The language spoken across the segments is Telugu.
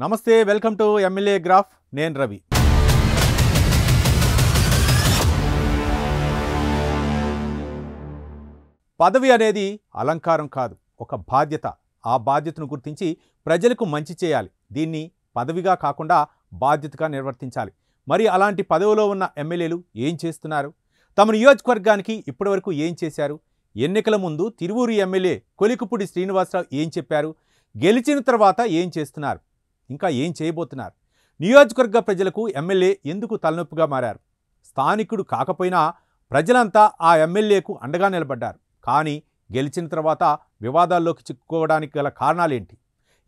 నమస్తే వెల్కమ్ టు ఎమ్మెల్యే గ్రాఫ్ నేను రవి పదవి అనేది అలంకారం కాదు ఒక బాధ్యత ఆ బాధ్యతను గుర్తించి ప్రజలకు మంచి చేయాలి దీన్ని పదవిగా కాకుండా బాధ్యతగా నిర్వర్తించాలి మరి అలాంటి పదవిలో ఉన్న ఎమ్మెల్యేలు ఏం చేస్తున్నారు తమ నియోజకవర్గానికి ఇప్పటివరకు ఏం చేశారు ఎన్నికల ముందు తిరువూరు ఎమ్మెల్యే కొలికపూడి శ్రీనివాసరావు ఏం చెప్పారు గెలిచిన తర్వాత ఏం చేస్తున్నారు ఇంకా ఏం చేయబోతున్నారు నియోజకవర్గ ప్రజలకు ఎమ్మెల్యే ఎందుకు తలనొప్పిగా మారారు స్థానికుడు కాకపోయినా ప్రజలంతా ఆ ఎమ్మెల్యేకు అండగా నిలబడ్డారు కానీ గెలిచిన తర్వాత వివాదాల్లోకి చిక్కుకోవడానికి గల కారణాలేంటి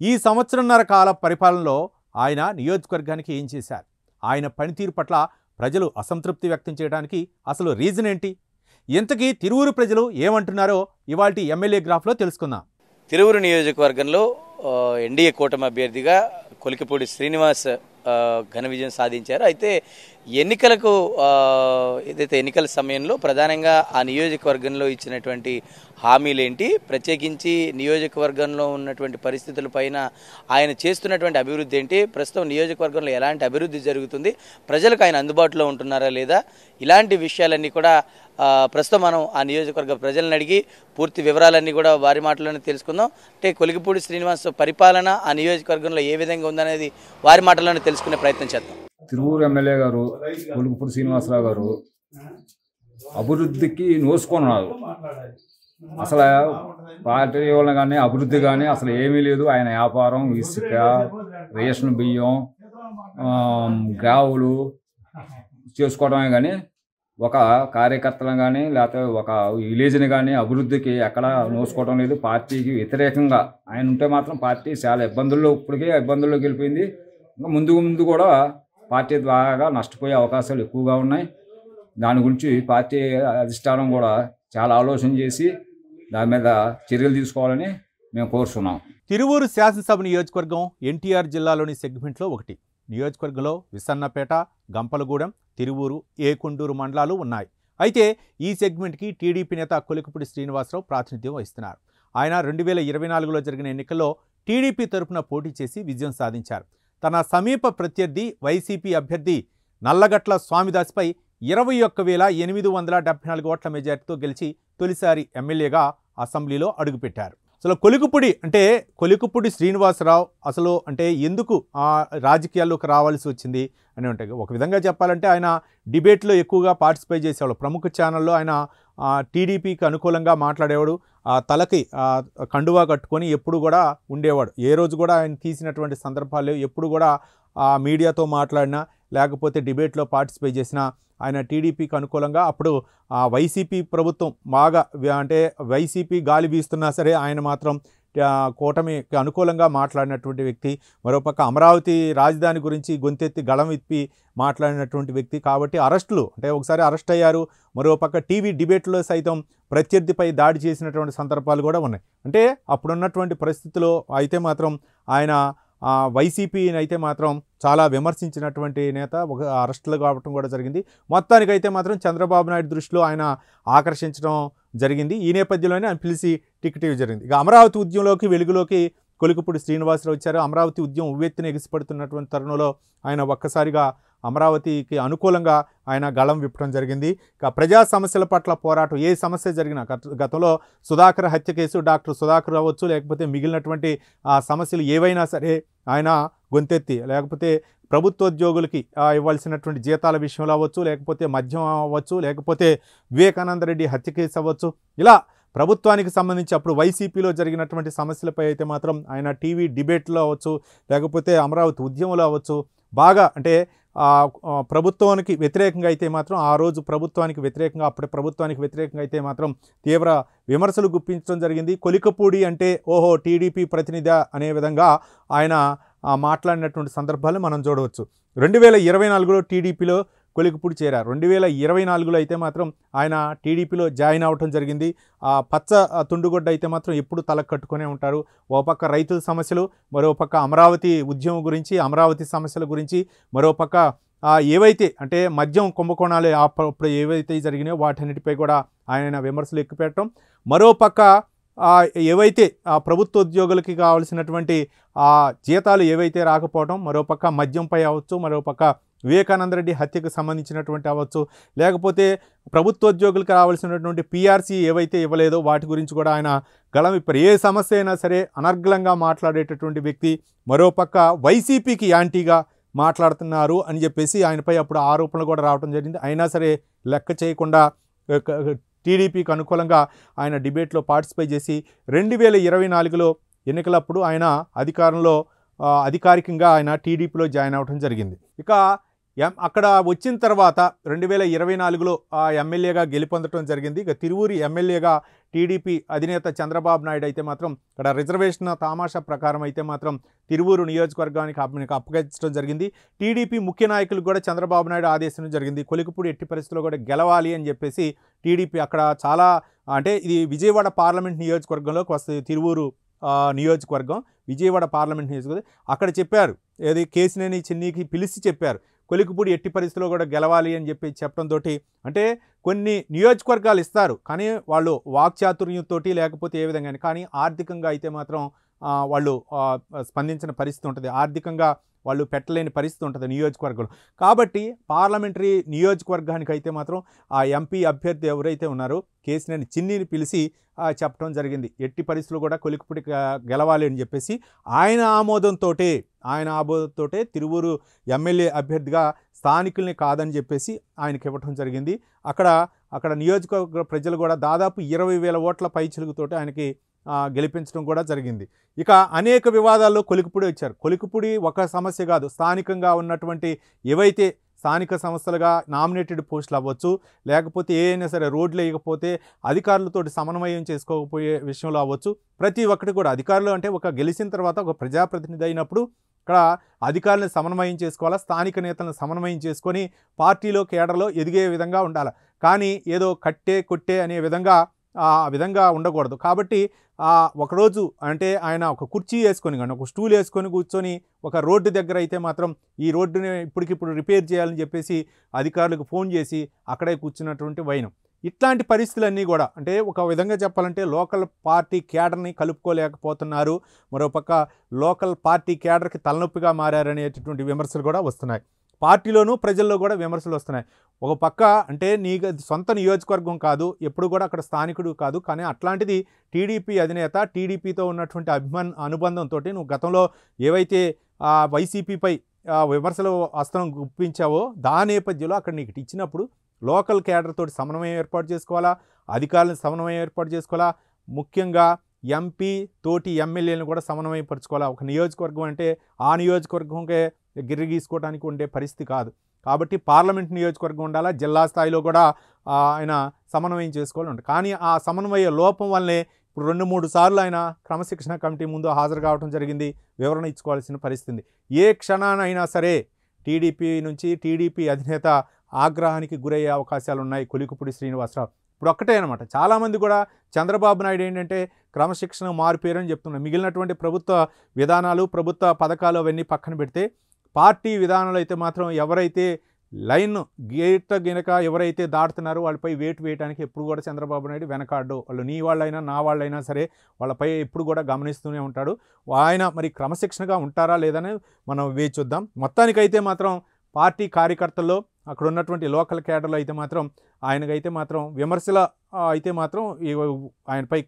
ఈ సంవత్సరంన్నర కాల పరిపాలనలో ఆయన నియోజకవర్గానికి ఏం చేశారు ఆయన పనితీరు పట్ల ప్రజలు అసంతృప్తి వ్యక్తం చేయడానికి అసలు రీజన్ ఏంటి ఇంతకీ తిరువూరు ప్రజలు ఏమంటున్నారో ఇవాల్టి ఎమ్మెల్యే గ్రాఫ్లో తెలుసుకుందాం తిరువూరు నియోజకవర్గంలో ఎన్డీఏ కూటమి అభ్యర్థిగా కొలికపూడి శ్రీనివాస్ ఘన విజయం సాధించారు. అయితే ఎన్నికలకు ఏదైతే ఎన్నికల సమయంలో ప్రధానంగా ఆ నియోజకవర్గంలో ఇచ్చినటువంటి హామీలేంటి, ప్రత్యేకించి నియోజకవర్గంలో ఉన్నటువంటి పరిస్థితులపైన ఆయన చేస్తున్నటువంటి అభివృద్ధి ఏంటి, ప్రస్తుతం నియోజకవర్గంలో ఎలాంటి అభివృద్ధి జరుగుతుంది, ప్రజలకు ఆయన అందుబాటులో ఉంటున్నారా లేదా, ఇలాంటి విషయాలన్నీ కూడా ప్రస్తుతం మనం ఆ నియోజకవర్గ ప్రజలను అడిగి పూర్తి వివరాలన్నీ కూడా వారి మాటల్లోనే తెలుసుకుందాం. అంటే కొలికపూడి శ్రీనివాస్ పరిపాలన ఆ నియోజకవర్గంలో ఏ విధంగా ఉందనేది వారి మాటల్లోనే తెలుసుకునే ప్రయత్నం చేద్దాం. తిరువూరు ఎమ్మెల్యే గారు కొలికపూడి శ్రీనివాసరావు గారు అభివృద్ధికి నోసుకున్నారు. అసలు పార్టీ వల్ల కానీ అభివృద్ధి కానీ అసలు ఏమీ లేదు. ఆయన వ్యాపారం ఇసుక, రేషన్ బియ్యం, గ్రావులు చేసుకోవడమే కానీ ఒక కార్యకర్తలను కానీ లేకపోతే ఒక విలేజ్ని కానీ అభివృద్ధికి ఎక్కడ నోసుకోవడం లేదు. పార్టీకి వ్యతిరేకంగా ఆయన ఉంటే మాత్రం పార్టీ చాలా ఇబ్బందుల్లో ఇప్పటికే ఇబ్బందుల్లోకి వెళ్ళిపోయింది. ఇంకా ముందు కూడా పార్టీ బాగా నష్టపోయే అవకాశాలు ఎక్కువగా ఉన్నాయి. దాని గురించి పార్టీ అధిష్టానం కూడా చాలా ఆలోచన చేసి దాని మీద చర్యలు తీసుకోవాలని మేము కోరుతున్నాం. తిరువూరు శాసనసభ నియోజకవర్గం ఎన్టీఆర్ జిల్లాలోని సెగ్మెంట్లో ఒకటి. నియోజకవర్గంలో విసన్నపేట, గంపలగూడెం, తిరువూరు, ఏకొండూరు మండలాలు ఉన్నాయి. అయితే ఈ సెగ్మెంట్కి టీడీపీ నేత కొలికపూడి శ్రీనివాసరావు ప్రాతినిధ్యం వహిస్తున్నారు. ఆయన 2024లో జరిగిన ఎన్నికల్లో టీడీపీ తరపున పోటీ చేసి విజయం సాధించారు. తన సమీప ప్రత్యర్థి వైసీపీ అభ్యర్థి నల్లగట్ల స్వామిదాస్పై 21,874 ఓట్ల మెజార్టీతో గెలిచి తొలిసారి ఎమ్మెల్యేగా అసెంబ్లీలో అడుగుపెట్టారు. అసలు కొలికపూడి శ్రీనివాసరావు అసలు అంటే ఎందుకు రాజకీయాల్లోకి రావాల్సి వచ్చింది అని ఉంటాయి. ఒక విధంగా చెప్పాలంటే ఆయన డిబేట్లో ఎక్కువగా పార్టిసిపేట్ చేసేవాడు. ప్రముఖ ఛానల్లో ఆయన టీడీపీకి అనుకూలంగా మాట్లాడేవాడు. తలకి కండువా కట్టుకొని ఎప్పుడు కూడా ఉండేవాడు. ఏ రోజు కూడా ఆయన తీసినటువంటి సందర్భాలు ఎప్పుడు కూడా మీడియాతో మాట్లాడినా లేకపోతే డిబేట్లో పార్టిసిపేట్ చేసినా ఆయన టీడీపీకి అనుకూలంగా అప్పుడు వైసీపీ ప్రభుత్వం బాగా అంటే వైసీపీ గాలి వీస్తున్నా సరే ఆయన మాత్రం కూటమికి అనుకూలంగా మాట్లాడినటువంటి వ్యక్తి. మరోపక్క అమరావతి రాజధాని గురించి గొంతెత్తి గళం విప్పి మాట్లాడినటువంటి వ్యక్తి. కాబట్టి అరెస్టులు అంటే ఒకసారి అరెస్ట్ అయ్యారు. మరోపక్క టీవీ డిబేట్లో సైతం ప్రత్యర్థిపై దాడి చేసినటువంటి సందర్భాలు కూడా ఉన్నాయి. అంటే అప్పుడున్నటువంటి పరిస్థితుల్లో అయితే మాత్రం ఆయన వైసీపీని అయితే మాత్రం చాలా విమర్శించినటువంటి నేత. ఒక అరెస్టులు కావటం కూడా జరిగింది. మొత్తానికైతే మాత్రం చంద్రబాబు నాయుడు దృష్టిలో ఆయన ఆకర్షించడం జరిగింది. ఈ నేపథ్యంలోనే ఆయన పిలిచి టికెట్ జరిగింది. ఇక అమరావతి ఉద్యమంలోకి వెలుగులోకి కొలికపూడి శ్రీనివాసరావు వచ్చారు. అమరావతి ఉద్యమం ఉవ్వెత్తున ఎగిసిపడుతున్నటువంటి తరుణంలో ఆయన ఒక్కసారిగా అమరావతికి అనుకూలంగా ఆయన గళం విప్పడం జరిగింది. ఇక ప్రజా సమస్యల పట్ల పోరాటం ఏ సమస్య జరిగినా గతంలో సుధాకర్ హత్య కేసు, డాక్టర్ సుధాకర్ అవ్వచ్చు లేకపోతే మిగిలినటువంటి సమస్యలు ఏవైనా సరే ఆయన గొంతెత్తి లేకపోతే ప్రభుత్వోద్యోగులకి ఇవ్వాల్సినటువంటి జీతాల విషయంలో అవ్వచ్చు లేకపోతే మద్యం అవ్వచ్చు లేకపోతే వివేకానంద రెడ్డి హత్య కేసు అవ్వచ్చు ఇలా ప్రభుత్వానికి సంబంధించి అప్పుడు వైసీపీలో జరిగినటువంటి సమస్యలపై అయితే మాత్రం ఆయన టీవీ డిబేట్లో అవ్వచ్చు లేకపోతే అమరావతి ఉద్యమంలో అవ్వచ్చు బాగా అంటే ప్రభుత్వానికి వ్యతిరేకంగా అయితే మాత్రం ఆ రోజు ప్రభుత్వానికి వ్యతిరేకంగా అప్పటి ప్రభుత్వానికి వ్యతిరేకంగా అయితే మాత్రం తీవ్ర విమర్శలు గుప్పించడం జరిగింది. కొలికపూడి అంటే ఓహో టీడీపీ ప్రతినిధి అనే విధంగా ఆయన మాట్లాడినటువంటి సందర్భాలు మనం చూడవచ్చు. 2024లో టీడీపీలో కొలికపూడి చేరారు. 2024లో అయితే మాత్రం ఆయన టీడీపీలో జాయిన్ అవ్వటం జరిగింది. పచ్చ తుండుగొడ్డ అయితే మాత్రం ఎప్పుడు తలకు కట్టుకునే ఉంటారు. ఓ పక్క రైతుల సమస్యలు, మరోపక్క అమరావతి ఉద్యమం గురించి, అమరావతి సమస్యల గురించి, మరోపక్క ఏవైతే అంటే మద్యం కుంభకోణాలు అప్పుడు ఏవైతే జరిగినాయో వాటన్నిటిపై కూడా ఆయన విమర్శలు ఎక్కుపెట్టడం, మరోపక్క ఏవైతే ప్రభుత్వ ఉద్యోగులకి కావాల్సినటువంటి జీతాలు ఏవైతే రాకపోవడం, మరోపక్క మద్యంపై అవ్వచ్చు, మరోపక్క వివేకానంద రెడ్డి హత్యకు సంబంధించినటువంటి అవ్వచ్చు, లేకపోతే ప్రభుత్వోద్యోగులకు రావాల్సినటువంటి పిఆర్సీ ఏవైతే ఇవ్వలేదో వాటి గురించి కూడా ఆయన గళం విప్పారు. ఏ సమస్య అయినా సరే అనర్గళంగా మాట్లాడేటటువంటి వ్యక్తి, మరోపక్క వైసీపీకి యాంటీగా మాట్లాడుతున్నారు అని చెప్పేసి ఆయనపై అప్పుడు ఆరోపణలు కూడా రావడం జరిగింది. అయినా సరే లెక్క చేయకుండా టీడీపీకి అనుకూలంగా ఆయన డిబేట్లో పార్టిసిపేట్ చేసి 2024లో ఎన్నికలప్పుడు ఆయన అధికారికంగా ఆయన టీడీపీలో జాయిన్ అవ్వడం జరిగింది. ఇక అక్కడ వచ్చిన తర్వాత 2024లో ఎమ్మెల్యేగా గెలుపొందడం జరిగింది. ఇక తిరువూరి ఎమ్మెల్యేగా టీడీపీ అధినేత చంద్రబాబు నాయుడు అయితే మాత్రం ఇక్కడ రిజర్వేషన్ తామాషా ప్రకారం అయితే మాత్రం తిరువూరు నియోజకవర్గానికి అప్పగించడం జరిగింది. టీడీపీ ముఖ్య నాయకులకు కూడా చంద్రబాబు నాయుడు ఆదేశించడం జరిగింది. కొలికపూడి ఎట్టి పరిస్థితుల్లో కూడా గెలవాలి అని చెప్పేసి టీడీపీ అక్కడ చాలా, అంటే ఇది విజయవాడ పార్లమెంట్ నియోజకవర్గంలోకి వస్తుంది. తిరువూరు నియోజకవర్గం విజయవాడ పార్లమెంట్ నియోజకవర్గం. అక్కడ చెప్పారు, ఏది కేసినేని చిన్నికి పిలిచి చెప్పారు కొలికపూడి ఎట్టి పరిస్థితుల్లో కూడా గెలవాలి అని చెప్పి చెప్పడంతో, అంటే కొన్ని నియోజకవర్గాలు ఇస్తారు కానీ వాళ్ళు వాక్చాతుర్యంతో లేకపోతే ఏ విధంగా కానీ ఆర్థికంగా అయితే మాత్రం వాళ్ళు స్పందించిన పరిస్థితి ఉంటుంది, ఆర్థికంగా వాళ్ళు పెట్టలేని పరిస్థితి ఉంటుంది నియోజకవర్గంలో. కాబట్టి పార్లమెంటరీ నియోజకవర్గానికి అయితే మాత్రం ఆ ఎంపీ అభ్యర్థి ఎవరైతే ఉన్నారో కేసినేని చిన్నిని పిలిచి చెప్పడం జరిగింది. ఎట్టి పరిస్థితులు కూడా కొలికపూడి గెలవాలి అని చెప్పేసి ఆయన ఆమోదంతో తిరువూరు ఎమ్మెల్యే అభ్యర్థిగా స్థానికుల్ని కాదని చెప్పేసి ఆయనకి ఇవ్వటం జరిగింది. అక్కడ నియోజకవర్గ ప్రజలు కూడా దాదాపు 20,000 ఓట్ల పైచిలుగుతోటి ఆయనకి గెలిపించడం కూడా జరిగింది. ఇక అనేక వివాదాల్లో కొలికపూడి వచ్చారు. కొలికపూడి ఒక సమస్య కాదు, స్థానికంగా ఉన్నటువంటి ఏవైతే స్థానిక సంస్థలుగా నామినేటెడ్ పోస్టులు అవ్వచ్చు, లేకపోతే ఏదైనా సరే రోడ్లు వేయకపోతే అధికారులతో సమన్వయం చేసుకోకపోయే విషయంలో అవ్వచ్చు, ప్రతి ఒక్కటి కూడా అధికారులు అంటే ఒక గెలిచిన తర్వాత ఒక ప్రజాప్రతినిధి అయినప్పుడు ఇక్కడ అధికారులను సమన్వయం చేసుకోవాలా, స్థానిక నేతలను సమన్వయం చేసుకొని పార్టీలో కేడర్లో ఎదిగే విధంగా ఉండాలి. కానీ ఏదో కొట్టే అనే విధంగా ఉండకూడదు. కాబట్టి ఒకరోజు అంటే ఆయన ఒక కుర్చీ వేసుకొని కానీ ఒక స్టూల్ వేసుకొని కూర్చొని ఒక రోడ్డు దగ్గర అయితే మాత్రం ఈ రోడ్డుని ఇప్పటికిప్పుడు రిపేర్ చేయాలని చెప్పేసి అధికారులకు ఫోన్ చేసి అక్కడే కూర్చున్నటువంటి వైనం. ఇట్లాంటి పరిస్థితులన్నీ కూడా అంటే ఒక విధంగా చెప్పాలంటే లోకల్ పార్టీ కేడర్ని కలుపుకోలేకపోతున్నారు, మరోపక్క లోకల్ పార్టీ కేడర్కి తలనొప్పిగా మారనేటటువంటి విమర్శలు కూడా వస్తున్నాయి. పార్టీలోనూ ప్రజల్లో కూడా విమర్శలు వస్తున్నాయి. ఒక పక్క అంటే నీకు సొంత నియోజకవర్గం కాదు, ఎప్పుడు కూడా అక్కడ స్థానికుడు కాదు, కానీ అట్లాంటిది టీడీపీ అధినేత, టీడీపీతో ఉన్నటువంటి అనుబంధంతో నువ్వు గతంలో ఏవైతే వైసీపీపై విమర్శలు అస్త్రం గుప్పించావో దాని నేపథ్యంలో అక్కడ నీకు ఇచ్చినప్పుడు లోకల్ కేడర్ తోటి సమన్వయం ఏర్పాటు చేసుకోవాలా, అధికారులను సమన్వయం ఏర్పాటు చేసుకోవాలా, ముఖ్యంగా ఎంపీ తోటి ఎమ్మెల్యేలను కూడా సమన్వయపరచుకోవాలా. ఒక నియోజకవర్గం అంటే ఆ నియోజకవర్గంకే గిర్రి గీసుకోవడానికి ఉండే పరిస్థితి కాదు. కాబట్టి పార్లమెంట్ నియోజకవర్గం ఉండాలా, జిల్లా స్థాయిలో కూడా ఆయన సమన్వయం చేసుకోవాలి. కానీ ఆ సమన్వయ లోపం వల్లనే ఇప్పుడు 2-3 సార్లు ఆయన క్రమశిక్షణ కమిటీ ముందు హాజరు కావడం జరిగింది, వివరణ ఇచ్చుకోవాల్సిన పరిస్థితి. ఏ క్షణానైనా సరే టీడీపీ అధినేత ఆగ్రహానికి గురయ్యే అవకాశాలు ఉన్నాయి కొలికపూడి శ్రీనివాసరావు. ఇప్పుడు ఒక్కటే అనమాట, చాలామంది కూడా చంద్రబాబు నాయుడు ఏంటంటే క్రమశిక్షణ మారిపోయారు అని చెప్తున్నారు. మిగిలినటువంటి ప్రభుత్వ విధానాలు, ప్రభుత్వ పథకాలు అవన్నీ పక్కన పెడితే పార్టీ విధానాలు అయితే మాత్రం ఎవరైతే లైన్ గీనక ఎవరైతే దాటుతున్నారో వాళ్ళపై వేటు వేయడానికి ఎప్పుడు కూడా చంద్రబాబు నాయుడు వెనకాడు. వాళ్ళు నీ వాళ్ళైనా నా వాళ్ళైనా సరే వాళ్ళపై ఎప్పుడు కూడా గమనిస్తూనే ఉంటాడు. ఆయన మరి క్రమశిక్షణగా ఉంటారా లేదని మనం వేచి చూద్దాం. మొత్తానికైతే మాత్రం పార్టీ కార్యకర్తల్లో అక్కడ ఉన్నటువంటి లోకల్ కేడర్లో అయితే మాత్రం ఆయనకైతే మాత్రం విమర్శలు అయితే మాత్రం ఆయనపై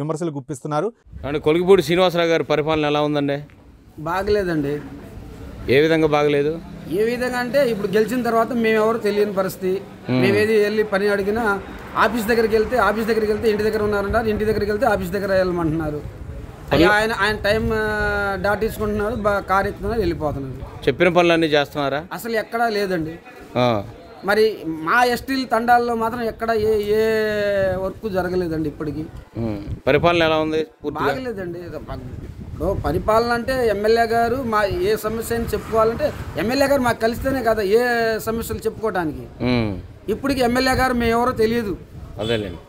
విమర్శలు గుప్పిస్తున్నారు. అంటే కొలికపూడి శ్రీనివాసరావు గారి పరిపాలన ఎలా ఉందండి? బాగలేదండి. ఏ విధంగా బాగలేదు? ఏ విధంగా అంటే ఇప్పుడు గెలిచిన తర్వాత మేమెవరు తెలియని పరిస్థితి. మేమేది వెళ్ళి పని అడిగినా ఆఫీస్ దగ్గరికి వెళ్తే ఇంటి దగ్గర ఉన్నారంటారు, ఇంటి దగ్గరికి వెళ్తే ఆఫీస్ దగ్గర వెళ్ళమంటున్నారు. ఆయన టైం దాటించుకుంటున్నారు, కారు ఎక్కుతున్నారు, వెళ్ళిపోతున్నారు. చెప్పిన పనులన్నీ చేస్తున్నారా? అసలు ఎక్కడా లేదండి. మరి మా ఎస్టీల తండాల్లో మాత్రం ఎక్కడ ఏ వర్క్ జరగలేదండి ఇప్పటికి. పరిపాలన ఎలా ఉంది? బాగలేదండి. ఇప్పుడు పరిపాలన అంటే ఎమ్మెల్యే గారు మా ఏ సమస్య అని చెప్పుకోవాలంటే ఎమ్మెల్యే గారు మాకు కలిస్తేనే కదా ఏ సమస్యలు చెప్పుకోవడానికి. ఇప్పటికి ఎమ్మెల్యే గారు మేము ఎవరో తెలియదు. అదేలేండి,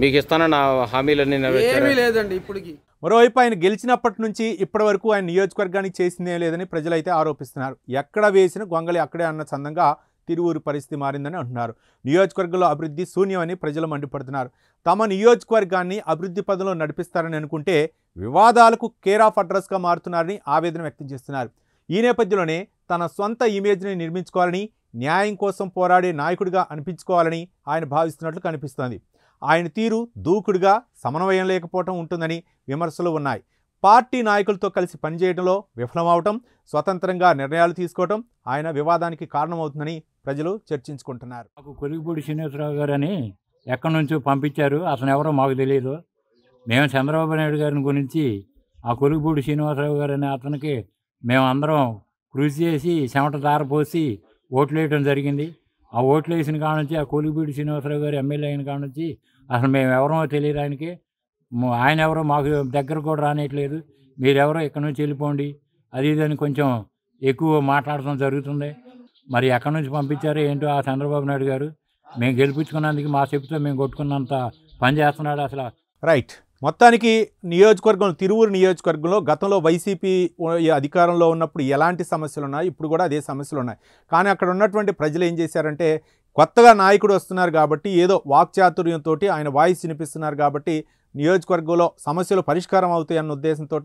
మీకు ఇస్తానన్న హామీలన్నీ ఏమీ లేదండి ఇప్పటికి. మరోవైపు ఆయన గెలిచినప్పటి నుంచి ఇప్పటి వరకు ఆయన నియోజకవర్గానికి చేసిందే లేదని ప్రజలైతే ఆరోపిస్తున్నారు. ఎక్కడ వేసిన గొంగళి అక్కడే అన్న చందంగా తిరువూరు పరిస్థితి మారిందని అంటున్నారు. నియోజకవర్గంలో అభివృద్ధి శూన్యమని ప్రజలు మండిపడుతున్నారు. తమ నియోజకవర్గాన్ని అభివృద్ధి పదంలో నడిపిస్తారని అనుకుంటే వివాదాలకు కేర్ ఆఫ్ అడ్రస్గా మారుతున్నారని ఆవేదన వ్యక్తం చేస్తున్నారు. ఈ నేపథ్యంలోనే తన సొంత ఇమేజ్ని నిర్మించుకోవాలని, న్యాయం కోసం పోరాడే నాయకుడిగా అనిపించుకోవాలని ఆయన భావిస్తున్నట్లు కనిపిస్తోంది. ఆయన తీరు దూకుడుగా, సమన్వయం లేకపోవటం ఉంటుందని విమర్శలు ఉన్నాయి. పార్టీ నాయకులతో కలిసి పనిచేయడంలో విఫలమవటం, స్వతంత్రంగా నిర్ణయాలు తీసుకోవటం ఆయన వివాదానికి కారణమవుతుందని ప్రజలు చర్చించుకుంటున్నారు. మాకు కొలిగిపూడి శ్రీనివాసరావు గారని ఎక్కడి నుంచో పంపించారు. అతను ఎవరో మాకు తెలియదు. మేము చంద్రబాబు నాయుడు గారిని గురించి ఆ కొలిగిపూడి శ్రీనివాసరావు గారని అతనికి మేమందరం కృషి చేసి చెమట దారపోసి ఓట్లు వేయడం జరిగింది. ఆ ఓట్లు వేసిన కాడ నుంచి ఆ కొలిగిపూడి శ్రీనివాసరావు గారు ఎమ్మెల్యే అయిన కాడ నుంచి అసలు మేము ఎవరో తెలియదు ఆయనకి. ఆయన ఎవరో మాకు దగ్గర కూడా రానియట్లేదు. మీరెవరో ఇక్కడ నుంచి వెళ్ళిపోండి అది ఇదని కొంచెం ఎక్కువ మాట్లాడటం జరుగుతుంది. మరి ఎక్కడి నుంచి పంపించారో ఏంటో ఆ చంద్రబాబు నాయుడు గారు. మేము గెలిపించుకున్నందుకు మా చెప్పుతో మేము కొట్టుకున్నంత పని చేస్తున్నాడు అసలు. రైట్. మొత్తానికి నియోజకవర్గం, తిరువూరు నియోజకవర్గంలో గతంలో వైసీపీ అధికారంలో ఉన్నప్పుడు ఎలాంటి సమస్యలు ఉన్నాయి, ఇప్పుడు కూడా అదే సమస్యలు ఉన్నాయి. కానీ అక్కడ ఉన్నటువంటి ప్రజలు ఏం చేశారంటే, కొత్తగా నాయకుడు వస్తున్నారు కాబట్టి, ఏదో వాక్చాతుర్యంతో ఆయన వాయిస్ వినిపిస్తున్నారు కాబట్టి నియోజకవర్గంలో సమస్యలు పరిష్కారం అవుతాయి అన్న ఉద్దేశంతో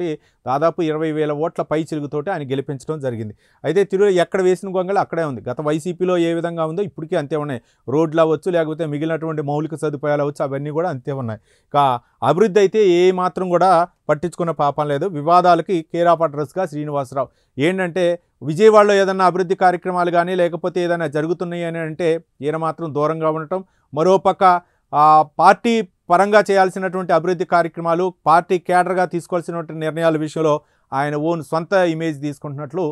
దాదాపు 20,000 ఓట్ల పై చిలుగుతోటి ఆయన గెలిపించడం జరిగింది. అయితే తిరుగు ఎక్కడ వేసిన గొంగళి అక్కడే ఉంది. గత వైసీపీలో ఏ విధంగా ఉందో ఇప్పటికీ అంతే ఉన్నాయి. రోడ్లు అవ్వచ్చు, లేకపోతే మిగిలినటువంటి మౌలిక సదుపాయాలు అవ్వచ్చు, అవన్నీ కూడా అంతే ఉన్నాయి. అభివృద్ధి అయితే ఏ మాత్రం కూడా పట్టించుకున్న పాపం లేదు. వివాదాలకి కేర్ ఆఫ్ అడ్రస్గా శ్రీనివాసరావు. ఏంటంటే విజయవాడలో ఏదన్నా అభివృద్ధి కార్యక్రమాలు కానీ లేకపోతే ఏదైనా జరుగుతున్నాయి అని అంటే ఈయన మాత్రం దూరంగా ఉండటం, మరోపక్క పార్టీ పరంగా చేయాల్సినటువంటి అభివృద్ధి కార్యక్రమాలు, పార్టీ కేడర్గా తీసుకోవాల్సినటువంటి నిర్ణయాల విషయంలో ఆయన సొంత ఇమేజ్ తీసుకుంటున్నట్లు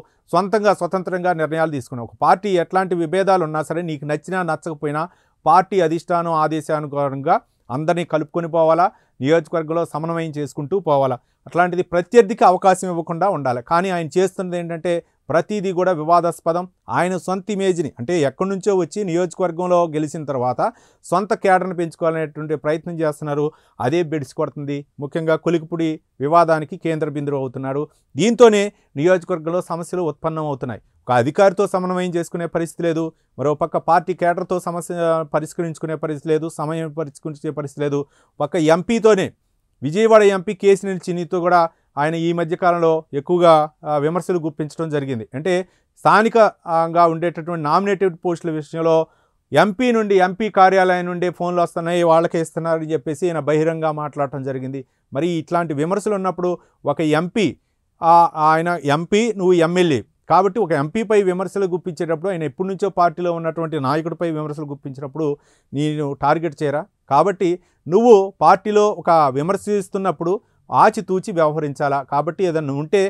స్వతంత్రంగా నిర్ణయాలు తీసుకున్నాం. ఒక పార్టీ ఎట్లాంటి విభేదాలు ఉన్నా సరే, నీకు నచ్చినా నచ్చకపోయినా పార్టీ అధిష్టానం ఆదేశానుసారంగా అందరినీ కలుపుకొని పోవాలా, నియోజకవర్గంలో సమన్వయం చేసుకుంటూ పోవాలా. అట్లాంటిది ప్రత్యర్థికి అవకాశం ఇవ్వకుండా ఉండాలి. కానీ ఆయన చేస్తున్నది ఏంటంటే ప్రతిదీ కూడా వివాదాస్పదం. ఆయన సొంత ఇమేజ్ని, అంటే ఎక్కడి నుంచో వచ్చి నియోజకవర్గంలో గెలిచిన తర్వాత సొంత కేడర్ను పెంచుకోవాలనేటువంటి ప్రయత్నం చేస్తున్నారు. అదే బెడిసి కొడుతుంది. ముఖ్యంగా కొలికిపూడి వివాదానికి కేంద్ర బిందువు అవుతున్నారు. దీంతోనే నియోజకవర్గంలో సమస్యలు ఉత్పన్నం అవుతున్నాయి. ఒక అధికారితో సమన్వయం చేసుకునే పరిస్థితి లేదు, మరోపక్క పార్టీ కేడర్తో సమస్య పరిష్కరించుకునే పరిస్థితి లేదు, సమయం పరిష్కరించే పరిస్థితి లేదు. పక్క ఎంపీతోనే, విజయవాడ ఎంపీ కేసినేని చిన్నితో కూడా ఆయన ఈ మధ్యకాలంలో ఎక్కువగా విమర్శలు గుప్పించడం జరిగింది. అంటే స్థానికంగా ఉండేటటువంటి నామినేటెడ్ పోస్టుల విషయంలో ఎంపీ కార్యాలయం నుండి ఫోన్లు వస్తున్నాయి, వాళ్ళకే ఇస్తున్నారని చెప్పేసి ఆయన బహిరంగ మాట్లాడటం జరిగింది. మరి ఇట్లాంటి విమర్శలు ఉన్నప్పుడు ఒక ఎంపీ, ఆయన ఎంపీ, నువ్వు ఎమ్మెల్యే కాబట్టి ఒక ఎంపీపై విమర్శలు గుప్పించేటప్పుడు, ఆయన ఎప్పటి నుంచో పార్టీలో ఉన్నటువంటి నాయకుడిపై విమర్శలు గుప్పించినప్పుడు నేను టార్గెట్ చేయరా? కాబట్టి నువ్వు పార్టీలో ఒక విమర్శిస్తున్నప్పుడు ఆచితూచి వ్యవహరించాలా. కాబట్టి ఏదన్నా ఉంటే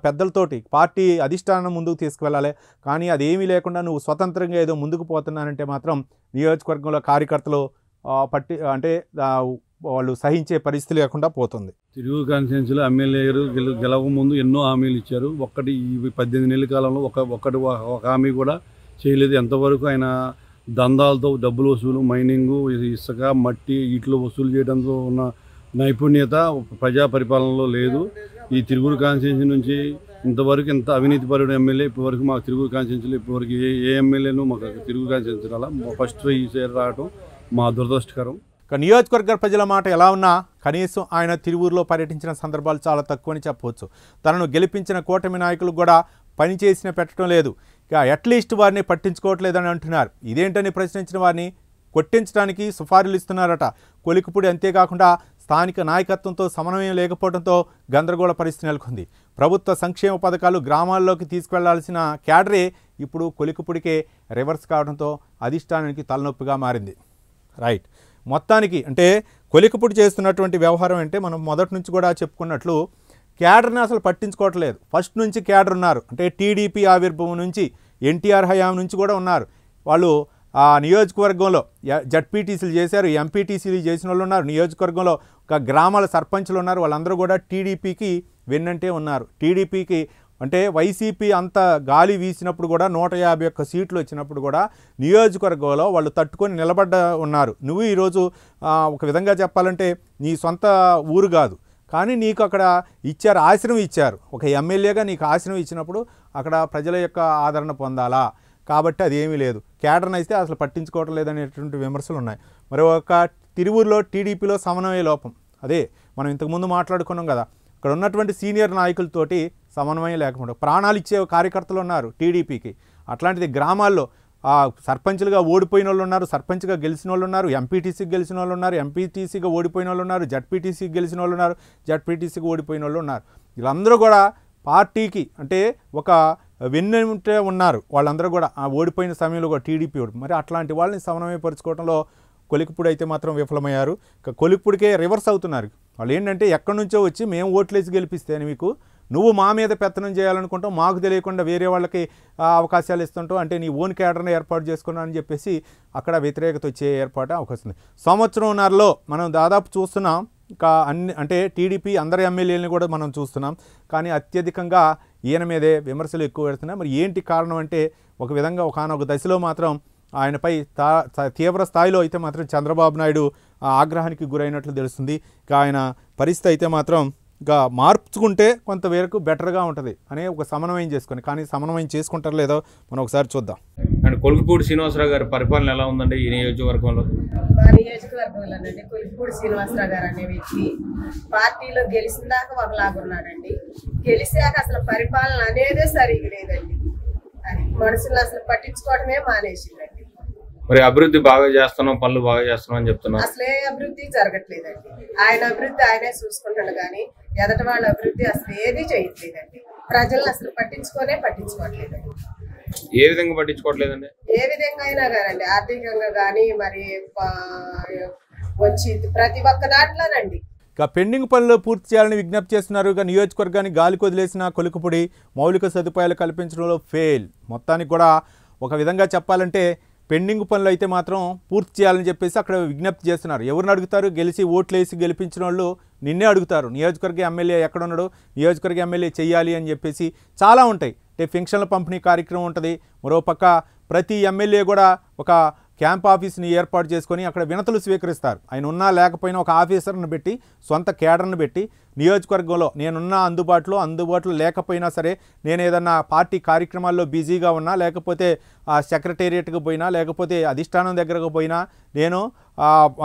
పెద్దలతోటి పార్టీ అధిష్టానం ముందుకు తీసుకువెళ్ళాలి. కానీ అదేమీ లేకుండా నువ్వు స్వతంత్రంగా ఏదో ముందుకు పోతున్నానంటే మాత్రం నియోజకవర్గంలో కార్యకర్తలు అంటే వాళ్ళు సహించే పరిస్థితి లేకుండా పోతుంది. తిరువూరు కాన్స్టిట్యున్సీలో ఎమ్మెల్యే గారు గెలవ ముందు ఎన్నో హామీలు ఇచ్చారు. ఈ 18 నెలల కాలంలో ఒక హామీ కూడా చేయలేదు. ఎంతవరకు ఆయన దందాలతో డబ్బులు వసూలు, మైనింగు, ఇసుక, మట్టి వీటిలో వసూలు చేయడంతో ఉన్న నైపుణ్యత ప్రజా పరిపాలనలో లేదు. ఈ తిరువూరు కాన్స్టిట్యున్సీ నుంచి ఇంతవరకు ఎంత అవినీతిపరుడు ఎమ్మెల్యే ఇప్పటివరకు మాకు తిరువూరు కాన్స్టిట్యున్సీలో ఇప్పటివరకు ఏ ఎమ్మెల్యేను మాకు తిరువూరు కాన్స్టిట్యున్సీ రాలా. ఫస్ట్ ఈసారి రావడం మా దురదృష్టకరం. నియోజకవర్గ ప్రజల మాట ఎలా ఉన్నా కనీసం ఆయన తిరువూరులో పర్యటించిన సందర్భాలు చాలా తక్కువని చెప్పవచ్చు. తనను గెలిపించిన కూటమి నాయకులు కూడా పనిచేసిన పెట్టడం లేదు. ఇక అట్లీస్ట్ వారిని పట్టించుకోవట్లేదని అంటున్నారు. ఇదేంటని ప్రశ్నించిన వారిని కొట్టించడానికి సుపారీలు ఇస్తున్నారట కొలికిపూడి. అంతేకాకుండా స్థానిక నాయకత్వంతో సమన్వయం లేకపోవడంతో గందరగోళ పరిస్థితి నెలకొంది. ప్రభుత్వ సంక్షేమ పథకాలు గ్రామాల్లోకి తీసుకువెళ్లాల్సిన క్యాడరే ఇప్పుడు కొలికిపూడికే రివర్స్ కావడంతో అధిష్టానానికి తలనొప్పిగా మారింది. రైట్. మొత్తానికి అంటే కొలికిపూడి చేస్తున్నటువంటి వ్యవహారం అంటే మనం మొదటి నుంచి కూడా చెప్పుకున్నట్లు క్యాడర్ని అసలు పట్టించుకోవట్లేదు. ఫస్ట్ నుంచి క్యాడర్ ఉన్నారు. అంటే టీడీపీ ఆవిర్భావం నుంచి, ఎన్టీఆర్ హయాం నుంచి కూడా ఉన్నారు. వాళ్ళు ఆ నియోజకవర్గంలో జడ్పీటీసీలు చేశారు, ఎంపీటీసీలు చేసిన వాళ్ళు ఉన్నారు. నియోజకవర్గంలో ఒక గ్రామాల సర్పంచులు ఉన్నారు. వాళ్ళందరూ కూడా టీడీపీకి వెన్నంటే ఉన్నారు. టీడీపీకి అంటే వైసీపీ అంత గాలి వీసినప్పుడు కూడా 151 సీట్లు వచ్చినప్పుడు కూడా నియోజకవర్గంలో వాళ్ళు తట్టుకొని నిలబడ్డ ఉన్నారు. నువ్వు ఈరోజు ఒక విధంగా చెప్పాలంటే నీ సొంత ఊరు కాదు, కానీ నీకు అక్కడ ఇచ్చారు, ఆశ్రమం ఇచ్చారు. ఒక ఎమ్మెల్యేగా నీకు ఆశ్రమం ఇచ్చినప్పుడు అక్కడ ప్రజల యొక్క ఆదరణ పొందాలా. కాబట్టి అది ఏమీ లేదు. కేడర్ని అయితే అసలు పట్టించుకోవటం లేదనేటువంటి విమర్శలు ఉన్నాయి. మరి ఒక తిరువూరులో టీడీపీలో సమన్వయ లోపం, అదే మనం ఇంతకుముందు మాట్లాడుకున్నాం కదా, అక్కడ ఉన్నటువంటి సీనియర్ నాయకులతోటి సమన్వయం లేకుండా ప్రాణాలు ఇచ్చే కార్యకర్తలు ఉన్నారు టీడీపీకి. అట్లాంటిది గ్రామాల్లో సర్పంచ్లుగా ఓడిపోయిన వాళ్ళు ఉన్నారు, సర్పంచ్గా గెలిచిన వాళ్ళు ఉన్నారు, ఎంపీటీసీకి గెలిచిన వాళ్ళు ఉన్నారు, ఎంపీటీసీగా ఓడిపోయిన వాళ్ళు ఉన్నారు, జడ్పీటీసీకి గెలిచిన వాళ్ళు ఉన్నారు, జడ్పీటీసీకి ఓడిపోయిన వాళ్ళు ఉన్నారు. వీళ్ళందరూ కూడా పార్టీకి అంటే ఒక వెన్నుంటే ఉన్నారు. వాళ్ళందరూ కూడా ఆ ఓడిపోయిన సమయంలో కూడా టీడీపీ మరి అట్లాంటి వాళ్ళని సమన్వయపరుచుకోవడంలో కొలిక్పూడి అయితే మాత్రం విఫలమయ్యారు. కొలిక్పూడికే రివర్స్ అవుతున్నారు. వాళ్ళు ఏంటంటే ఎక్కడి నుంచో వచ్చి మేము ఓట్లేసి గెలిపిస్తే మీకు నువ్వు మా మీద పెత్తనం చేయాలనుకుంటావు, మాకు తెలియకుండా వేరే వాళ్ళకి అవకాశాలు ఇస్తుంటావు, అంటే నీ ఓన్ క్యాడర్ని ఏర్పాటు చేసుకున్నావు అని చెప్పేసి అక్కడ వ్యతిరేకత వచ్చే ఏర్పాటు అవకాశం ఉంది. సంవత్సరంన్నరలో మనం దాదాపు చూస్తున్నాం. ఇంకా అంటే టీడీపీ అందరి ఎమ్మెల్యేలను కూడా మనం చూస్తున్నాం. కానీ అత్యధికంగా ఈయన మీదే విమర్శలు ఎక్కువ పెడుతున్నాయి. మరి ఏంటి కారణం అంటే ఒక విధంగా ఒకనొక దశలో మాత్రం ఆయనపై తీవ్ర స్థాయిలో అయితే మాత్రం చంద్రబాబు నాయుడు ఆగ్రహానికి గురైనట్లు తెలుస్తుంది. ఇక ఆయన పరిస్థితి అయితే మాత్రం ఇంకా మార్చుకుంటే కొంతవరకు బెటర్గా ఉంటుంది అనే ఒక సమన్వయం చేసుకొని, కానీ సమన్వయం చేసుకుంటారు లేదో మనం ఒకసారి చూద్దాం. అండ్ కొలికిపూడి శ్రీనివాసరావు గారి పరిపాలన ఎలా ఉందండి ఈ నియోజకవర్గంలో? మా నియోజకవర్గంలోనండి కొలికిపూడి శ్రీనివాసరావు గారు అనే వ్యక్తి పార్టీలో గెలిచిన దాకా ఒకలాగున్నాడండి. గెలిచాక అసలు పరిపాలన అనేదే సరిగ్గా లేదండి. అది మనుషులు అసలు పట్టించుకోవడమే మానేసిందండి. మరి అభివృద్ధి బాగా చేస్తున్నాం, పనులు బాగా చేస్తున్నాం అని చెప్తున్నాం. అసలే అభివృద్ధి జరగట్లేదండి. ఆయన అభివృద్ధి ఆయనే చూసుకుంటాడు కానీ ఎదటి వాళ్ళ అభివృద్ధి అసలు ఏది చేయట్లేదండి. ప్రజలను అసలు పట్టించుకోవట్లేదండి. ఏ విధంగా పట్టించుకోవట్లేదండి? ఏ విధంగా అయినా కానండి, ఆర్థికంగా కానీ మరి వచ్చి ప్రతి ఒక్క దాంట్లోనండి. ఇక పెండింగ్ పనులు పూర్తి చేయాలని విజ్ఞప్తి చేస్తున్నారు. ఇక నియోజకవర్గాన్ని గాలికి వదిలేసిన కొలిక్పూడి మౌలిక సదుపాయాలు కల్పించడంలో ఫెయిల్. మొత్తానికి కూడా ఒక విధంగా చెప్పాలంటే పెండింగ్ పనులు అయితే మాత్రం పూర్తి చేయాలని చెప్పేసి అక్కడ విజ్ఞప్తి చేస్తున్నారు. ఎవరిని అడుగుతారు? గెలిచి ఓట్లు వేసి గెలిపించిన వాళ్ళు నిన్నే అడుగుతారు. నియోజకవర్గ ఎమ్మెల్యే ఎక్కడున్నాడు, నియోజకవర్గ ఎమ్మెల్యే చెయ్యాలి అని చెప్పేసి చాలా ఉంటాయి. అంటే పెన్షన్ల పంపిణీ కార్యక్రమం ఉంటుంది. మరోపక్క ప్రతి ఎమ్మెల్యే కూడా ఒక క్యాంప్ ఆఫీస్ని ఏర్పాటు చేసుకొని అక్కడ వినతులు స్వీకరిస్తారు. ఆయన ఉన్నా లేకపోయినా ఒక ఆఫీసర్ని పెట్టి, సొంత కేడర్ని పెట్టి నియోజకవర్గంలో నేనున్నా అందుబాటులో లేకపోయినా సరే, నేను ఏదన్నా పార్టీ కార్యక్రమాల్లో బిజీగా ఉన్నా, లేకపోతే సెక్రటేరియట్కి పోయినా, లేకపోతే అధిష్టానం దగ్గరకు పోయినా, నేను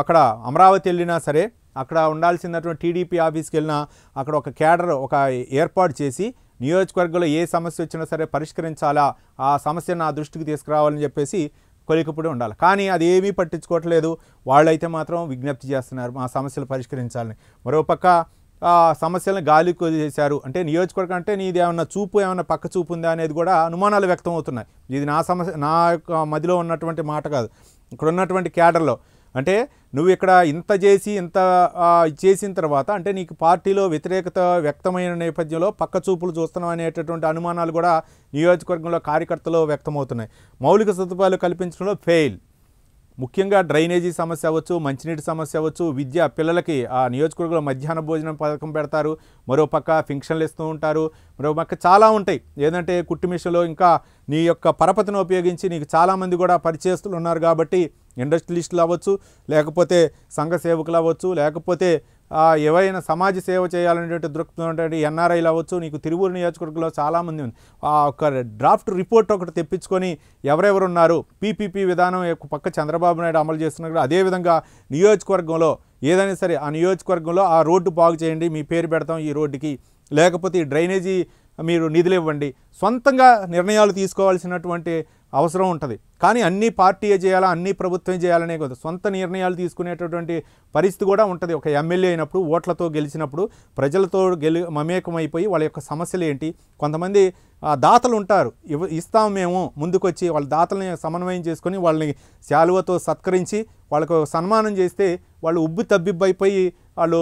అక్కడ అమరావతి వెళ్ళినా సరే, అక్కడ ఉండాల్సినటువంటి టీడీపీ ఆఫీస్కి వెళ్ళినా అక్కడ ఒక కేడర్ ఒక ఏర్పాటు చేసి నియోజకవర్గంలో ఏ సమస్య వచ్చినా సరే పరిష్కరించాలా, ఆ సమస్యను నా దృష్టికి తీసుకురావాలని చెప్పేసి కొలిక్పూడి ఉండాలి. కానీ అది ఏమీ పట్టించుకోవట్లేదు. వాళ్ళైతే మాత్రం విజ్ఞప్తి చేస్తున్నారు మా సమస్యలు పరిష్కరించాలని. మరోపక్క సమస్యలను గాలికి వదిలేశారు. అంటే నియోజకవర్గం అంటే నీది ఏమన్నా చూపు, ఏమన్నా పక్క చూపు ఉందా అనేది కూడా అనుమానాలు వ్యక్తం అవుతున్నాయి. ఇది నా సమస్య, నా యొక్క మదిలో ఉన్నటువంటి మాట కాదు, ఇక్కడ ఉన్నటువంటి క్యాడర్లో. అంటే నువ్వు ఇక్కడ ఇంత చేసిన తర్వాత అంటే నీకు పార్టీలో వ్యతిరేకత వ్యక్తమైన నేపథ్యంలో పక్క చూపులు చూస్తున్నాం అనేటటువంటి అనుమానాలు కూడా నియోజకవర్గంలో కార్యకర్తలు వ్యక్తమవుతున్నాయి. మౌలిక సదుపాయాలు కల్పించడంలో ఫెయిల్. ముఖ్యంగా డ్రైనేజీ సమస్య అవ్వచ్చు, మంచినీటి సమస్య అవ్వచ్చు, విద్య, పిల్లలకి ఆ నియోజకవర్గంలో మధ్యాహ్న భోజనం పథకం పెడతారు, మరోపక్క పెన్షన్లు ఇస్తూ ఉంటారు, మరోపక్క చాలా ఉంటాయి. ఏదంటే కుట్టు మిషన్లో ఇంకా నీ యొక్క పరపతిని ఉపయోగించి నీకు చాలామంది కూడా పరిచయస్తులు ఉన్నారు కాబట్టి ఇండస్ట్రియలిస్టులు అవ్వచ్చు, లేకపోతే సంఘ సేవకులు అవ్వచ్చు, లేకపోతే ఎవరైనా సమాజ సేవ చేయాలనేటువంటి దృక్పథం ఎన్ఆర్ఐలు అవ్వచ్చు. నీకు తిరువూరు నియోజకవర్గంలో చాలామంది ఉంది. ఒక డ్రాఫ్ట్ రిపోర్ట్ ఒకటి తెప్పించుకొని ఎవరెవరు ఉన్నారు, పీపీపీ విధానం పక్క చంద్రబాబు నాయుడు అమలు చేస్తున్నారు. అదేవిధంగా నియోజకవర్గంలో ఏదైనా సరే ఆ నియోజకవర్గంలో ఆ రోడ్డు బాగు చేయండి, మీ పేరు పెడతాం ఈ రోడ్డుకి, లేకపోతే ఈ డ్రైనేజీ మీరు నిధులు ఇవ్వండి. సొంతంగా నిర్ణయాలు తీసుకోవాల్సినటువంటి అవసరం ఉంటుంది. కానీ అన్నీ పార్టీయే చేయాలా, అన్నీ ప్రభుత్వం చేయాలనే కదా, సొంత నిర్ణయాలు తీసుకునేటటువంటి పరిస్థితి కూడా ఉంటుంది. ఒక ఎమ్మెల్యే అయినప్పుడు, ఓట్లతో గెలిచినప్పుడు ప్రజలతో మమేకమైపోయి వాళ్ళ యొక్క సమస్యలు ఏంటి, కొంతమంది దాతలు ఉంటారు, ఇస్తాం మేము ముందుకొచ్చి వాళ్ళ దాతల్ని సమన్వయం చేసుకొని వాళ్ళని శాలువతో సత్కరించి వాళ్ళకు సన్మానం చేస్తే వాళ్ళు ఉబ్బి తబ్బిబ్బైపోయి వాళ్ళు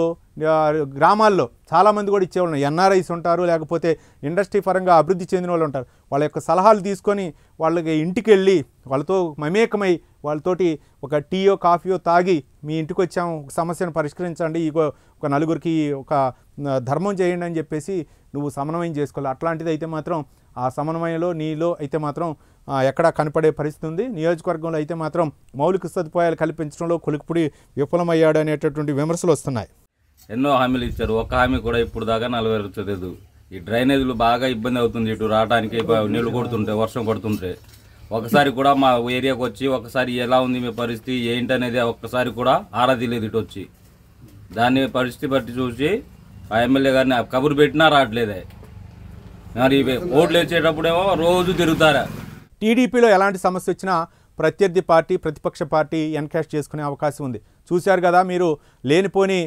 గ్రామాల్లో చాలామంది కూడా ఇచ్చేవాళ్ళు ఎన్ఆర్ఐస్ ఉంటారు, లేకపోతే ఇండస్ట్రీ పరంగా అభివృద్ధి చెందిన వాళ్ళు ఉంటారు. వాళ్ళ యొక్క సలహాలు తీసుకొని వాళ్ళకి ఇంటికి వెళ్ళి వాళ్ళతో మమేకమై వాళ్ళతోటి ఒక టీయో కాఫీయో తాగి మీ ఇంటికి వచ్చాము, సమస్యను పరిష్కరించండి, ఒక నలుగురికి ఒక ధర్మం చేయండి అని చెప్పేసి నువ్వు సమన్వయం చేసుకోవాలి. అట్లాంటిది అయితే మాత్రం ఆ సమన్వయంలో నీలో అయితే మాత్రం ఎక్కడా కనపడే పరిస్థితి ఉంది. నియోజకవర్గంలో అయితే మాత్రం మౌలిక సదుపాయాలు కల్పించడంలో కొలిక్పూడి విఫలమయ్యాడు అనేటటువంటి విమర్శలు వస్తున్నాయి. ఎన్నో హామీలు ఇచ్చారు, ఒక్క హామీ కూడా ఇప్పుడు దాకా నెరవేర్చలేదు. ఈ డ్రైనేజీలు బాగా ఇబ్బంది అవుతుంది, ఇటు రావడానికి నీళ్లు కొడుతుంటే, వర్షం కొడుతుంటే ఒకసారి కూడా మా ఏరియాకి వచ్చి ఒకసారి ఎలా ఉంది మీ పరిస్థితి ఏంటనేది ఒక్కసారి కూడా ఆరా తీయలేదు ఇటు వచ్చి. దాన్ని పరిస్థితి బట్టి చూసి ఆ ఎమ్మెల్యే గారిని కబురు పెట్టినా రావట్లేదే. మరి ఓట్లు వేసేటప్పుడేమో రోజు తిరుగుతారా. టీడీపీలో ఎలాంటి సమస్య వచ్చినా ప్రత్యర్థి పార్టీ ప్రతిపక్ష పార్టీ ఎన్కాష్ చేసుకునే అవకాశం ఉంది. చూశారు కదా, మీరు లేనిపోని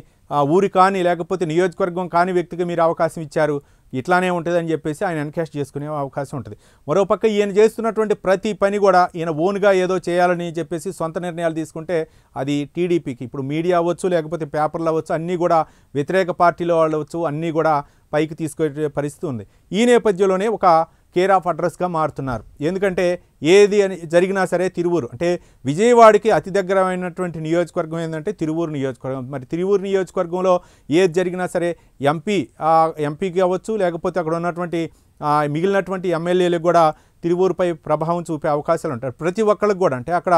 ఊరి కానీ లేకపోతే నియోజకవర్గం కాని వ్యక్తికి మీరు అవకాశం ఇచ్చారు, ఇట్లానే ఉంటుందని చెప్పేసి ఆయన ఎన్కాష్ చేసుకునే అవకాశం ఉంటుంది. మరోపక్క ఈయన చేస్తున్నటువంటి ప్రతి పని కూడా ఈయన ఓన్గా ఏదో చేయాలని చెప్పేసి సొంత నిర్ణయాలు తీసుకుంటే అది టీడీపీకి ఇప్పుడు మీడియా అవ్వచ్చు లేకపోతే పేపర్లు అవ్వచ్చు అన్నీ కూడా వ్యతిరేక పార్టీలో వాళ్ళు అవ్వచ్చు అన్నీ కూడా పైకి తీసుకొచ్చే పరిస్థితి ఉంది. ఈ నేపథ్యంలోనే ఒక కేర్ ఆఫ్ అడ్రస్గా మారుతున్నారు. ఎందుకంటే ఏది అని జరిగినా సరే తిరువూరు అంటే విజయవాడకి అతి దగ్గరమైనటువంటి నియోజకవర్గం ఏంటంటే తిరువూరు నియోజకవర్గం. మరి తిరువూరు నియోజకవర్గంలో ఏది జరిగినా సరే ఎంపీకి అవ్వచ్చు లేకపోతే అక్కడ ఉన్నటువంటి మిగిలినటువంటి ఎమ్మెల్యేలకు కూడా తిరువూరుపై ప్రభావం చూపే అవకాశాలు ఉంటాయి. ప్రతి ఒక్కరికి కూడా అంటే అక్కడ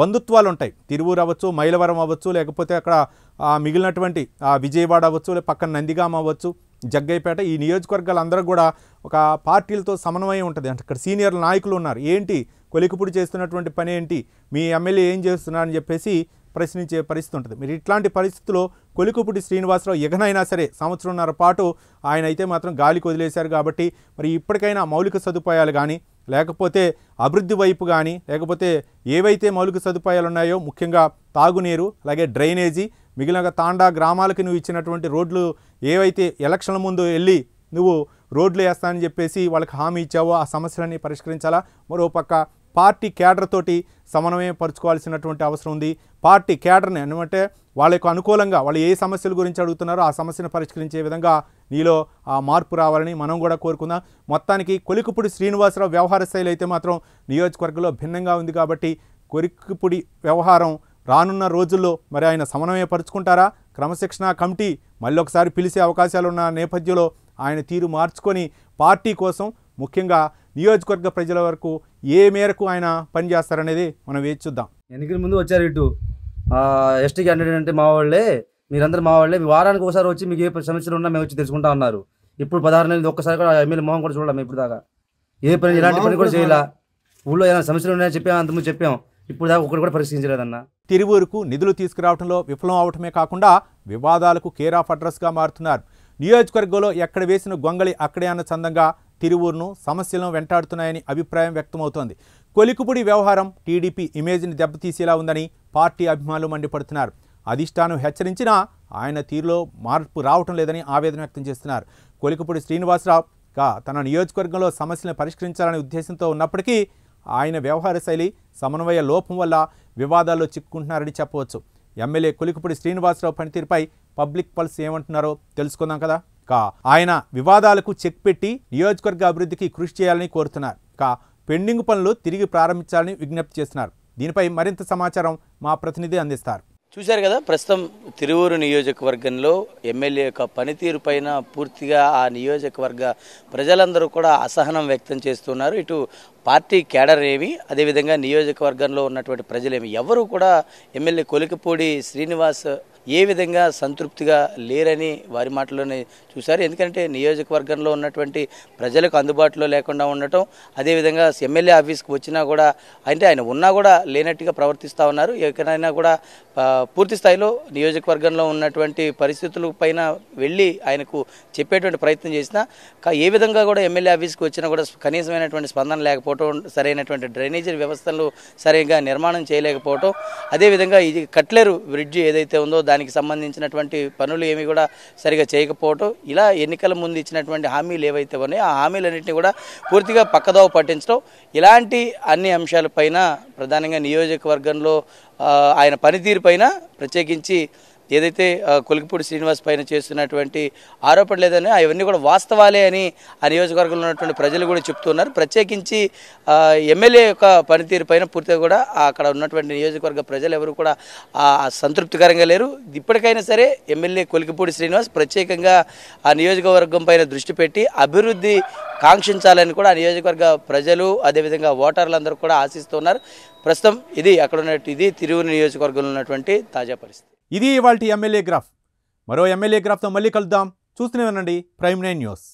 బంధుత్వాలు ఉంటాయి. తిరువూరు అవ్వచ్చు, మైలవరం అవ్వచ్చు, లేకపోతే అక్కడ మిగిలినటువంటి విజయవాడ అవ్వచ్చు, పక్కన నందిగామ అవ్వచ్చు, జగ్గైపేట, ఈ నియోజకవర్గాలందరూ కూడా ఒక పార్టీలతో సమన్వయం ఉంటుంది. అంటే ఇక్కడ సీనియర్ నాయకులు ఉన్నారు. ఏంటి కొలికిపూడి చేస్తున్నటువంటి పని ఏంటి, మీ ఎమ్మెల్యే ఏం చేస్తున్నారని చెప్పేసి ప్రశ్నించే పరిస్థితి ఉంటుంది. మీరు ఇట్లాంటి పరిస్థితుల్లో కొలికిపూడి శ్రీనివాసరావు ఎగనైనా సరే సంవత్సరంన్నర పాటు ఆయన అయితే మాత్రం గాలికి వదిలేశారు. కాబట్టి మరి ఇప్పటికైనా మౌలిక సదుపాయాలు కానీ లేకపోతే అభివృద్ధి వైపు కానీ లేకపోతే ఏవైతే మౌలిక సదుపాయాలు ఉన్నాయో ముఖ్యంగా తాగునీరు అలాగే డ్రైనేజీ మిగిలిన తాండా గ్రామాలకి నువ్వు ఇచ్చినటువంటి రోడ్లు ఏవైతే ఎలక్షన్ల ముందు వెళ్ళి నువ్వు రోడ్లు వేస్తానని చెప్పేసి వాళ్ళకి హామీ ఇచ్చావో ఆ సమస్యలన్నీ పరిష్కరించాలా. మరోపక్క పార్టీ కేడర్ తోటి సమన్వయం పరుచుకోవాల్సినటువంటి అవసరం ఉంది. పార్టీ కేడర్ని అంటే వాళ్ళకు అనుకూలంగా వాళ్ళు ఏ సమస్యల గురించి అడుగుతున్నారో ఆ సమస్యను పరిష్కరించే విధంగా నీలో ఆ మార్పు రావాలని మనం కూడా కోరుకుందాం. మొత్తానికి కొలికిపూడి శ్రీనివాసరావు వ్యవహార శైలి అయితే మాత్రం నియోజకవర్గంలో భిన్నంగా ఉంది. కాబట్టి కొలికిపూడి వ్యవహారం రానున్న రోజుల్లో మరి ఆయన సమన్వయపరుచుకుంటారా, క్రమశిక్షణ కమిటీ మళ్ళీ ఒకసారి పిలిచే అవకాశాలు ఉన్న నేపథ్యంలో ఆయన తీరు మార్చుకొని పార్టీ కోసం ముఖ్యంగా నియోజకవర్గ ప్రజల వరకు ఏ మేరకు ఆయన పనిచేస్తారనేది మనం వేచి చూద్దాం. ఎన్నికల ముందు వచ్చారు ఇటు ఎస్టీ క్యాండిడేట్ అంటే మా వాళ్ళే, మీరందరూ మా వాళ్ళే, మీ వారానికి ఒకసారి వచ్చి మీకు ఏ సమస్యలు ఉన్నా మేము వచ్చి తెలుసుకుంటా ఉన్నారు. ఇప్పుడు 16 నెలలు ఒక్కసారి కూడా ఎమ్మెల్యే మొహం కూడా చూడలేము. ఇప్పుడు దాకా ఏ పని ఇలాంటి పని కూడా చేయాల. ఊళ్ళో ఏమైనా సమస్యలు ఉన్నాయని చెప్పాము, అంతకుముందు చెప్పాం. ఇప్పుడు దాకా ఒకటి కూడా పరిశీలించలేదన్న. తిరువూరుకు నిధులు తీసుకురావడంలో విఫలం అవటమే కాకుండా వివాదాలకు కేర్ ఆఫ్ అడ్రస్గా మారుతున్నారు. నియోజకవర్గంలో ఎక్కడ వేసిన గొంగళి అక్కడే అన్న చందంగా తిరువూరును సమస్యలను వెంటాడుతున్నాయని అభిప్రాయం వ్యక్తమవుతోంది. కొలికిపూడి వ్యవహారం టీడీపీ ఇమేజ్ని దెబ్బతీసేలా ఉందని పార్టీ అభిమానులు మండిపడుతున్నారు. అధిష్టానం హెచ్చరించినా ఆయన తీరులో మార్పు రావటం లేదని ఆవేదన వ్యక్తం చేస్తున్నారు. కొలికిపూడి శ్రీనివాసరావు తన నియోజకవర్గంలో సమస్యలను పరిష్కరించాలనే ఉద్దేశంతో ఉన్నప్పటికీ ఆయన వ్యవహార శైలి సమన్వయ లోపం వల్ల వివాదాల్లో చిక్కుకుంటున్నారని చెప్పవచ్చు. ఎమ్మెల్యే కొలికిపూడి శ్రీనివాసరావు పనితీరుపై పబ్లిక్ పల్స్ ఏమంటున్నారో తెలుసుకుందాం కదా. ఆయన వివాదాలకు చెక్ పెట్టి నియోజకవర్గ అభివృద్ధికి కృషి చేయాలని కోరుతున్నారు. పెండింగ్ పనులు తిరిగి ప్రారంభించాలని విజ్ఞప్తి చేస్తున్నారు. దీనిపై మరింత సమాచారం మా ప్రతినిధి అందిస్తారు. చూశారు కదా, ప్రస్తుతం తిరువూరు నియోజకవర్గంలో ఎమ్మెల్యే యొక్క పనితీరు పైన పూర్తిగా ఆ నియోజకవర్గ ప్రజలందరూ కూడా అసహనం వ్యక్తం చేస్తున్నారు. ఇటు పార్టీ కేడర్ ఏమి, అదేవిధంగా నియోజకవర్గంలో ఉన్నటువంటి ప్రజలేమి ఎవరు కూడా ఎమ్మెల్యే కొలికిపూడి శ్రీనివాస్ ఏ విధంగా సంతృప్తిగా లేరని వారి మాటల్లోనే చూశారు. ఎందుకంటే నియోజకవర్గంలో ఉన్నటువంటి ప్రజలకు అందుబాటులో లేకుండా ఉండటం, అదేవిధంగా ఎమ్మెల్యే ఆఫీస్కి వచ్చినా కూడా అంటే ఆయన ఉన్నా కూడా లేనట్టుగా ప్రవర్తిస్తూ ఉన్నారు. ఎక్కడైనా కూడా పూర్తి స్థాయిలో నియోజకవర్గంలో ఉన్నటువంటి పరిస్థితుల పైన వెళ్ళి ఆయనకు చెప్పేటువంటి ప్రయత్నం చేసినా ఏ విధంగా కూడా ఎమ్మెల్యే ఆఫీస్కి వచ్చినా కూడా కనీసమైనటువంటి స్పందన లేకపోవడం, సరైనటువంటి డ్రైనేజీ వ్యవస్థలు సరిగా నిర్మాణం చేయలేకపోవడం, అదేవిధంగా ఇది కట్లేరు బ్రిడ్జి ఏదైతే ఉందో దానికి సంబంధించినటువంటి పనులు ఏమి కూడా సరిగా చేయకపోవటం, ఇలా ఎన్నికల ముందు ఇచ్చినటువంటి హామీలు ఏవైతే ఉన్నాయో ఆ హామీలన్నింటినీ కూడా పూర్తిగా పక్కదోవ పట్టించడం, ఇలాంటి అన్ని అంశాలపైన ప్రధానంగా నియోజకవర్గంలో ఆయన పనితీరు పైన ప్రత్యేకించి ఏదైతే కొలికిపూడి శ్రీనివాస్ పైన చేస్తున్నటువంటి ఆరోపణలు లేదని అవన్నీ కూడా వాస్తవాలే అని ఆ నియోజకవర్గంలో ఉన్నటువంటి ప్రజలు కూడా చెప్తున్నారు. ప్రత్యేకించి ఎమ్మెల్యే యొక్క పనితీరు పైన పూర్తిగా కూడా అక్కడ ఉన్నటువంటి నియోజకవర్గ ప్రజలు ఎవరు కూడా సంతృప్తికరంగా లేరు. ఇప్పటికైనా సరే ఎమ్మెల్యే కొలికిపూడి శ్రీనివాస్ ప్రత్యేకంగా ఆ నియోజకవర్గం పైన దృష్టి పెట్టి అభివృద్ధి కాంక్షించాలని కూడా ఆ నియోజకవర్గ ప్రజలు అదేవిధంగా ఓటర్లందరూ కూడా ఆశిస్తున్నారు. ప్రస్తుతం ఇది తిరువూరు నియోజకవర్గంలో ఉన్నటువంటి తాజా పరిస్థితి. ఇది ఇవాల్టి ఎమ్మెల్యే గ్రాఫ్. మరో ఎమ్మెల్యే గ్రాఫ్తో మళ్ళీ కలుద్దాం. చూస్తూనే ఉండండి ప్రైమ్ 9 న్యూస్.